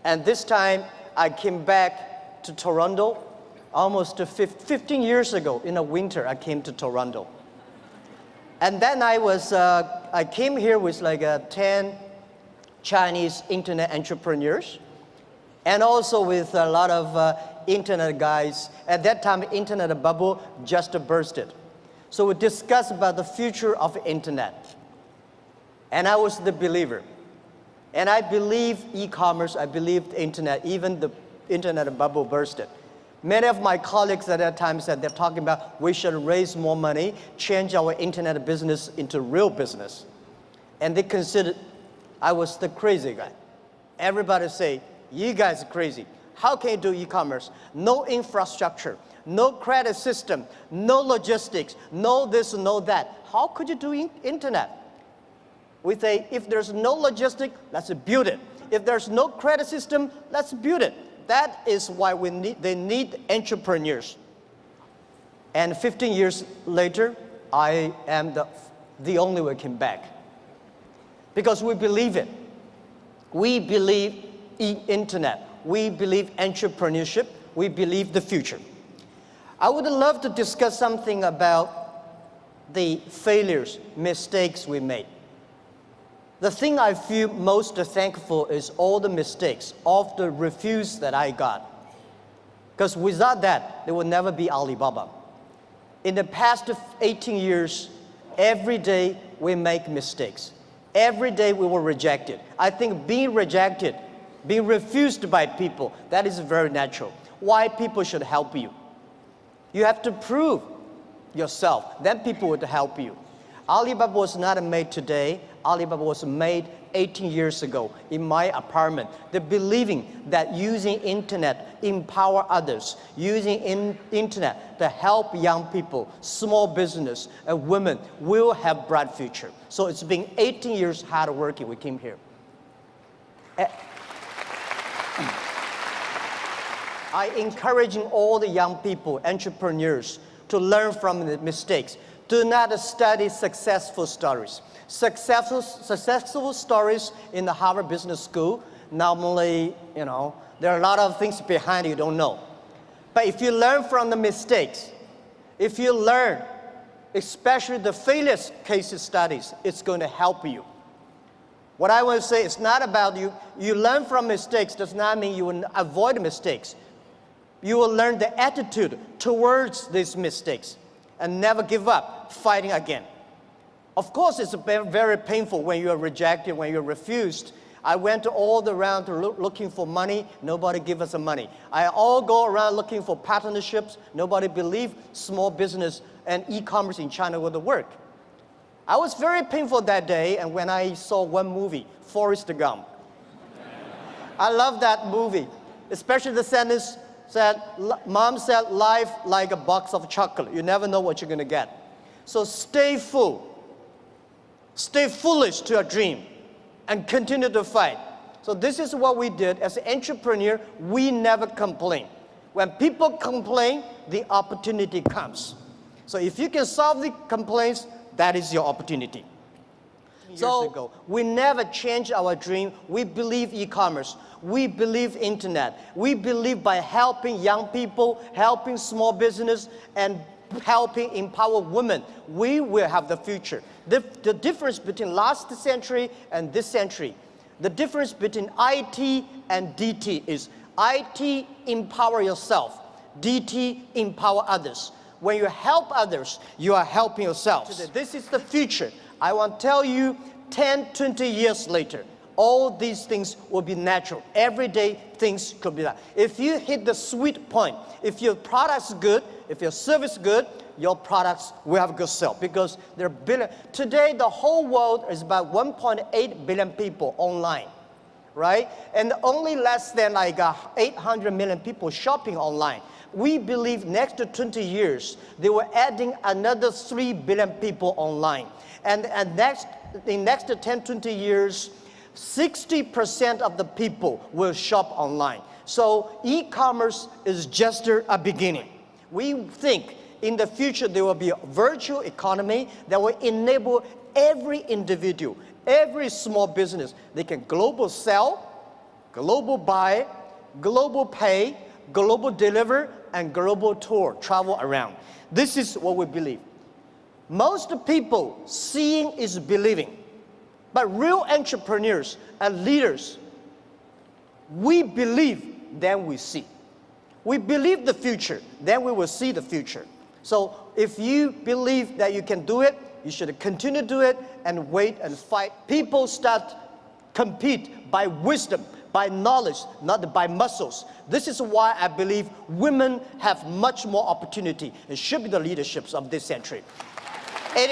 And this time, I came back to Toronto almost 15 years ago. In the winter, I came to Toronto. And then I came here with like 10 Chinese internet entrepreneurs, and also with a lot of internet guys. At that time, internet bubble just bursted. So we discussed about the future of internet. And I was the believer. And I believe e-commerce, I believed internet, even the internet bubble bursted. Many of my colleagues at that time said they're talking about we should raise more money, change our internet business into real business. And they considered I was the crazy guy. Everybody say, you guys are crazy. How can you do e-commerce? No infrastructure, no credit system, no logistics, no this, no that. How could you do internet? We say, if there's no logistics, let's build it. If there's no credit system, let's build it. That is why they need entrepreneurs. And 15 years later, I am the only one came back. Because we believe it. We believe in internet. We believe entrepreneurship. We believe the future. I would love to discuss something about the failures, mistakes we made. The thing I feel most thankful is all the mistakes, all the refuse that I got. Because without that, there would never be Alibaba. In the past 18 years, every day we make mistakes. Every day we were rejected. I think being rejected, being refused by people, that is very natural. Why people should help you? You have to prove yourself, then people would help you. Alibaba was not made today. Alibaba was made 18 years ago in my apartment. They're believing that using internet empower others, using internet to help young people, small business, and women will have bright future. So it's been 18 years hard working. We came here. I encouraging all the young people, entrepreneurs, to learn from the mistakes. Do not study successful stories. Successful stories in the Harvard Business School, normally, there are a lot of things behind you don't know. But if you learn from the mistakes, if you learn, especially the failure case studies, it's going to help you. What I want to say is not about you learn from mistakes does not mean you will avoid mistakes. You will learn the attitude towards these mistakes and never give up, fighting again. Of course, it's very painful when you are rejected, when you're refused. I went all around looking for money. Nobody give us the money. I all go around looking for partnerships. Nobody believed small business and e-commerce in China would work. I was very painful that day, and when I saw one movie, Forrest Gump. I love that movie, especially the sentence said, Mom said, life like a box of chocolate. You never know what you're going to get. So stay full. Stay foolish to your dream and continue to fight. So this is what we did. As an entrepreneur, we never complain. When people complain, the opportunity comes. So if you can solve the complaints, that is your opportunity. Years ago, we never change our dream. We believe e-commerce. We believe internet. We believe by helping young people, helping small business, and helping empower women, we will have the future. The difference between last century and this century, the difference between IT and DT is IT empower yourself, DT empower others. When you help others, you are helping yourself. This is the future. I want to tell you 10, 20 years later, all these things will be natural. Every day, things could be that. If you hit the sweet point, if your product's good, if your service is good, your products will have a good sale because there are billion. Today, the whole world is about 1.8 billion people online, right? And only less than like 800 million people shopping online. We believe next to 20 years, they were adding another 3 billion people online. And in next 10, 20 years, 60% of the people will shop online. So e-commerce is just a beginning. We think in the future there will be a virtual economy that will enable every individual, every small business, they can global sell, global buy, global pay, global deliver, and global tour, travel around. This is what we believe. Most people, seeing is believing. But real entrepreneurs and leaders, we believe, then we see. We believe the future, then we will see the future. So if you believe that you can do it, you should continue to do it and wait and fight. People start compete by wisdom, by knowledge, not by muscles. This is why I believe women have much more opportunity and should be the leaderships of this century. It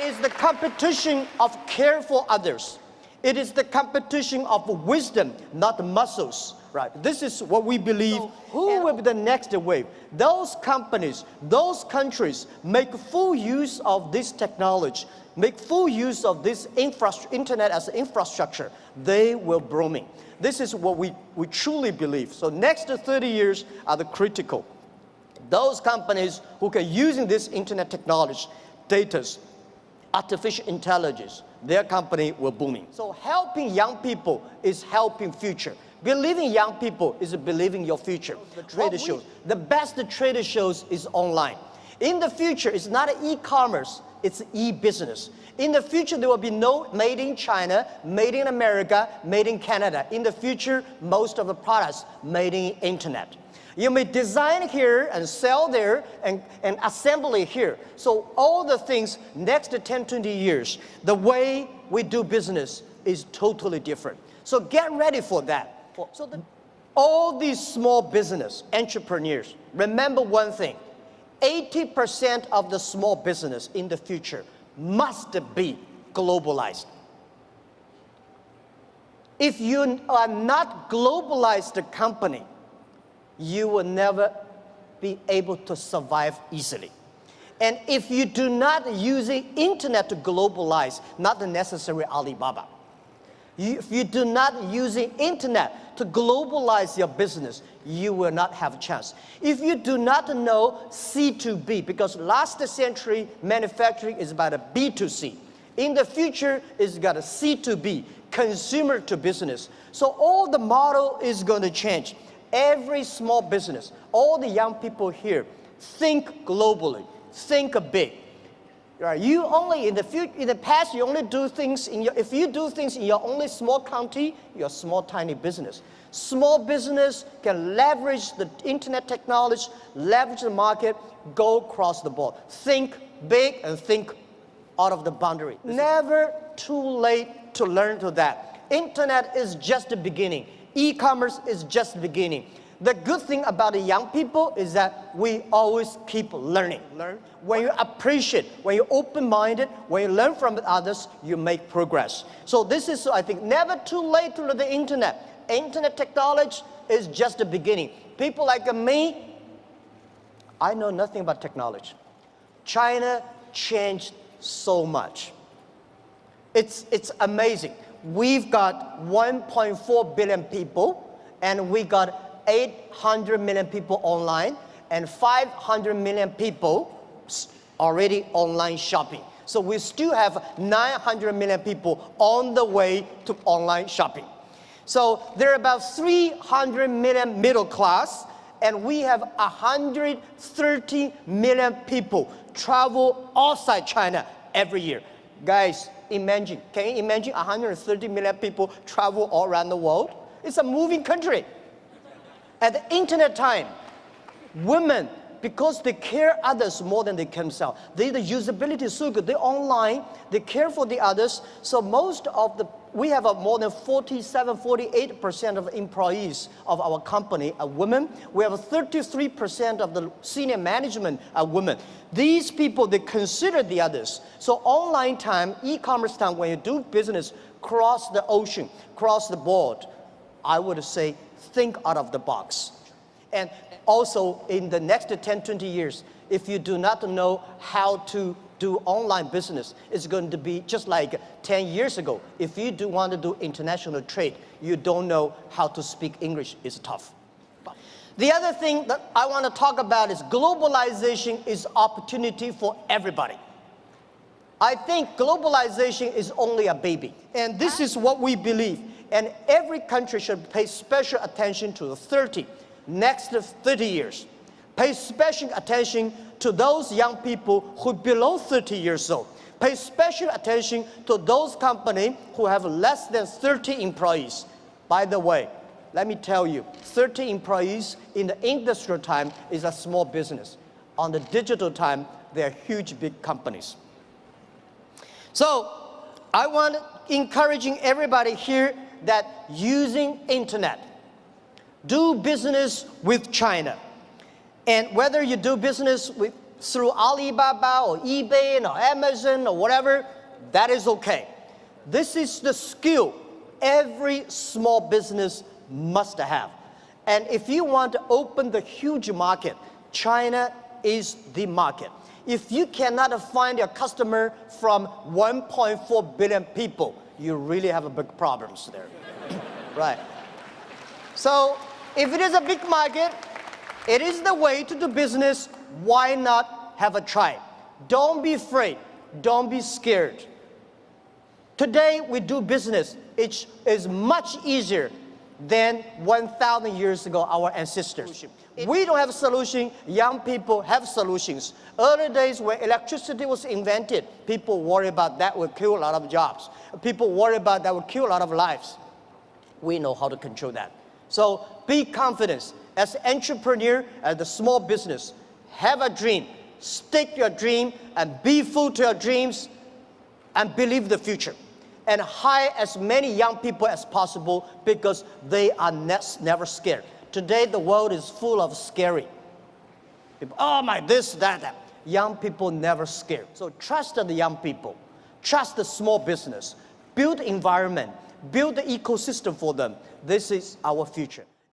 is the competition of care for others. It is the competition of wisdom, not muscles. Right? This is what we believe. So who will be the next wave? Those companies, those countries make full use of this technology, make full use of this internet as infrastructure. They will booming. This is what we truly believe. So next 30 years are the critical. Those companies who can using this internet technology, data, artificial intelligence, their company will booming. So helping young people is helping future. Believing young people is believing your future. The trade shows, the best trade shows is online. In the future, it's not e-commerce, it's e-business. In the future, there will be no made in China, made in America, made in Canada. In the future, most of the products made in internet. You may design here and sell there and assemble it here. So all the things next 10, 20 years, the way we do business is totally different. So get ready for that. So all these small business entrepreneurs, remember one thing, 80% of the small business in the future must be globalized. If you are not globalized company, you will never be able to survive easily. And if you do not use the internet to globalize, not the necessary Alibaba. If you do not use the internet to globalize your business, you will not have a chance. If you do not know C2B, because last century manufacturing is about a B2C. In the future, it's got a C2B, consumer to business. So all the model is going to change. Every small business, all the young people here, think globally, think big. Right? You only in the past you only do things if you do things in your only small county, you're a small tiny business. Small business can leverage the internet technology, leverage the market, go across the board. Think big and think out of the boundary. Never too late to learn to that. Internet is just the beginning. E-commerce is just the beginning. The good thing about the young people is that we always keep learning. When you appreciate, when you're open-minded, when you learn from others, you make progress. So this is, I think, never too late to learn the internet. Internet technology is just the beginning. People like me, I know nothing about technology. China changed so much. It's amazing. We've got 1.4 billion people, and we got 800 million people online, and 500 million people already online shopping. So we still have 900 million people on the way to online shopping. So there are about 300 million middle class, and we have 130 million people travel outside China every year. Guys, imagine, can you imagine 130 million people travel all around the world? It's a moving country. At the internet time, women, because they care others more than they care themselves, the usability is so good, they're online, they care for the others, so we have more than 48% of employees of our company are women. We have 33% of the senior management are women. These people, they consider the others. So online time, e-commerce time, when you do business cross the ocean, cross the board, I would say think out of the box. And also in the next 10, 20 years, if you do not know how to do online business, it's going to be just like 10 years ago. If you do want to do international trade, you don't know how to speak English, it's tough. The other thing that I want to talk about is globalization is opportunity for everybody. I think globalization is only a baby. And this is what we believe. And every country should pay special attention to the next 30 years. Pay special attention to those young people who are below 30 years old. Pay special attention to those companies who have less than 30 employees. By the way, let me tell you, 30 employees in the industrial time is a small business. On the digital time, they are huge, big companies. So I want encouraging everybody here that using internet, do business with China. And whether you do business through Alibaba or eBay or Amazon or whatever, that is okay. This is the skill every small business must have. And if you want to open the huge market, China is the market. If you cannot find a customer from 1.4 billion people, you really have a big problems there. Right. So if it is a big market, it is the way to do business. Why not have a try? Don't be afraid. Don't be scared. Today we do business. It is much easier than 1,000 years ago, our ancestors. We don't have a solution. Young people have solutions. Early days when electricity was invented, people worry about that would kill a lot of jobs. People worry about that would kill a lot of lives. We know how to control that. So be confident. As an entrepreneur, as a small business, have a dream. Stick to your dream and be full to your dreams and believe the future. And hire as many young people as possible because they are never scared. Today, the world is full of scary people. Oh my, this, that. Young people never scared. So trust the young people. Trust the small business. Build environment. Build the ecosystem for them. This is our future.